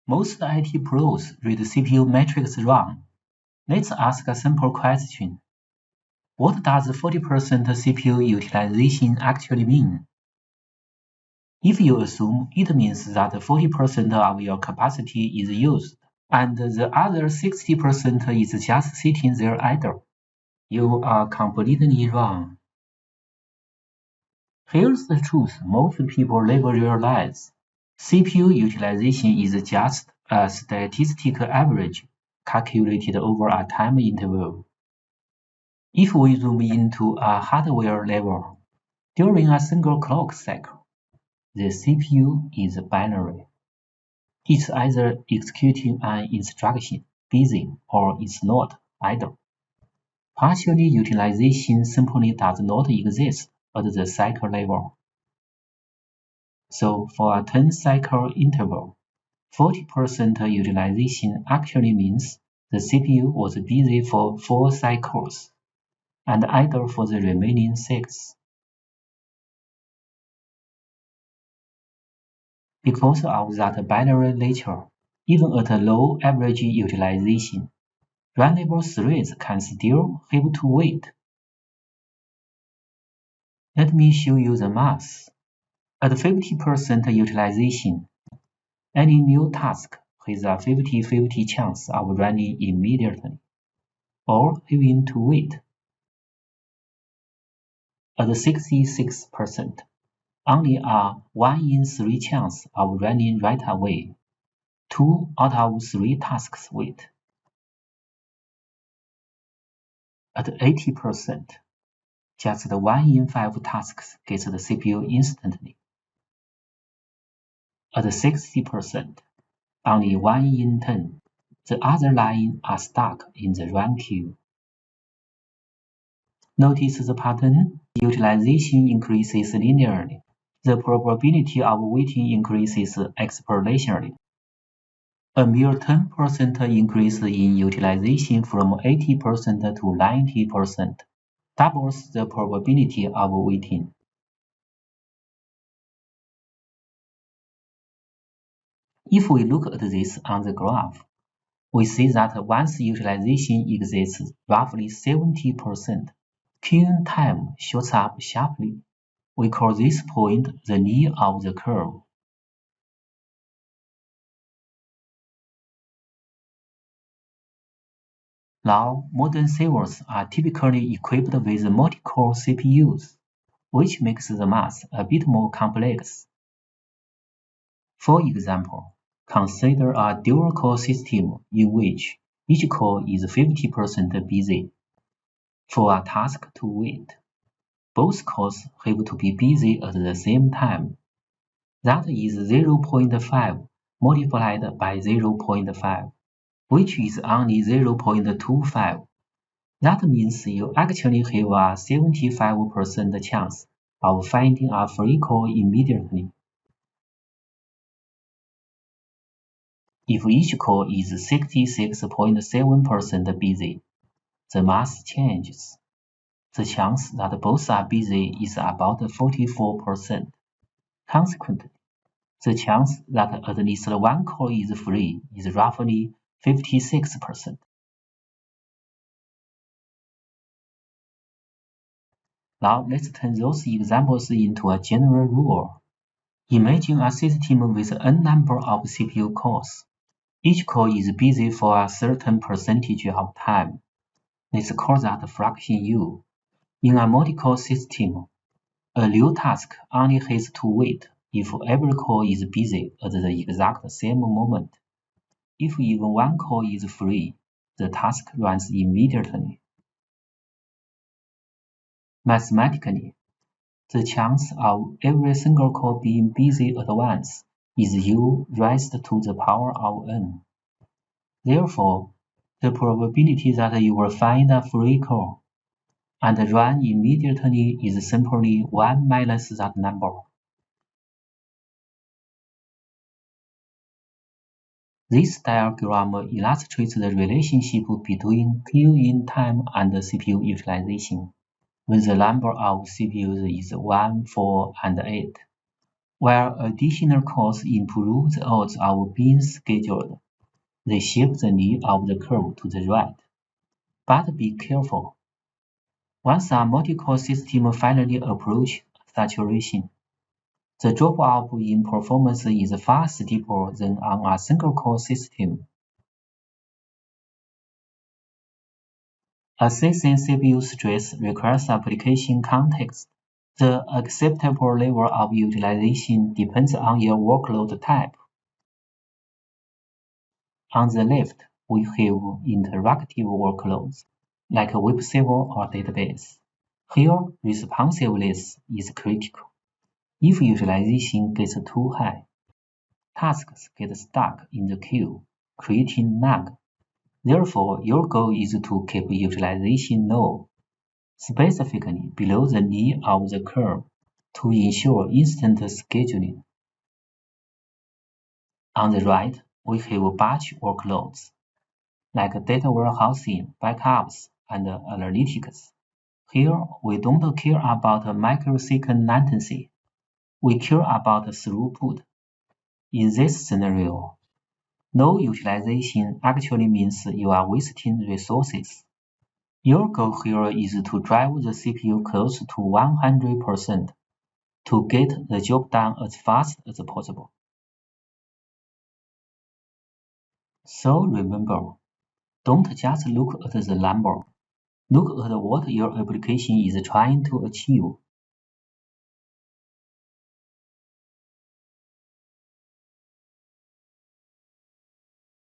Most IT pros read CPU metrics wrong. Let's ask a simple question. What does 40% CPU utilization actually mean? If you assume it means that 40% of your capacity is used, and the other 60% is just sitting there idle, you are completely wrong. Here's the truth most people never realize. CPU utilization is just a statistical average calculated over a time interval. If we zoom into a hardware level, during a single clock cycle, the CPU is binary. It's either executing an instruction, busy, or it's not, idle. Partial utilization simply does not exist at the cycle level. So for a 10-cycle interval, 40% utilization actually means the CPU was busy for 4 cycles and idle for the remaining 6. Because of that binary nature, even at a low average utilization, runnable threads can still have to wait. Let me show you the math. At 50% utilization, any new task has a 50-50 chance of running immediately, or having to wait. At 66%, only a 1 in 3 chance of running right away. 2 out of 3 tasks wait. At 80%, just 1 in 5 tasks gets the CPU instantly. At 60%, only 1 in 10. The other 9 are stuck in the run queue. Notice the pattern. Utilization increases linearly. The probability of waiting increases exponentially. A mere 10% increase in utilization from 80% to 90% doubles the probability of waiting. If we look at this on the graph, we see that once utilization exceeds roughly 70%, queuing time shoots up sharply. We call this point the knee of the curve. Now, modern servers are typically equipped with multi-core CPUs, which makes the math a bit more complex. For example, consider a dual-core system in which each core is 50% busy. For a task to wait, both cores have to be busy at the same time. That is 0.5 multiplied by 0.5, which is only 0.25. That means you actually have a 75% chance of finding a free core immediately. If each core is 66.7% busy, the math changes. The chance that both are busy is about 44%. Consequently, the chance that at least one core is free is roughly 56%. Now let's turn those examples into a general rule. Imagine a system with n number of CPU cores. Each core is busy for a certain percentage of time. Let's call that fraction U. In a multi-core system, a new task only has to wait if every core is busy at the exact same moment. If even one core is free, the task runs immediately. Mathematically, the chance of every single core being busy at once is U raised to the power of n. Therefore, the probability that you will find a free core and run immediately is simply 1 minus that number. This diagram illustrates the relationship between queuing time and CPU utilization, when the number of CPUs is 1, 4, and 8. While additional cores improve the odds of being scheduled, they shape the need of the curve to the right. But be careful. Once a multi-core system finally approaches saturation, the drop-off in performance is far steeper than on a single-core system. Assessing CPU stress requires application context. The acceptable level of utilization depends on your workload type. On the left, we have interactive workloads, like a web server or database. Here, responsiveness is critical. If utilization gets too high, tasks get stuck in the queue, creating lag. Therefore, your goal is to keep utilization low, specifically below the knee of the curve, to ensure instant scheduling. On the right, we have batch workloads, like data warehousing, backups, and analytics. Here, we don't care about microsecond latency. We care about throughput. In this scenario, low utilization actually means you are wasting resources. Your goal here is to drive the CPU close to 100% to get the job done as fast as possible. So remember, don't just look at the number. Look at what your application is trying to achieve.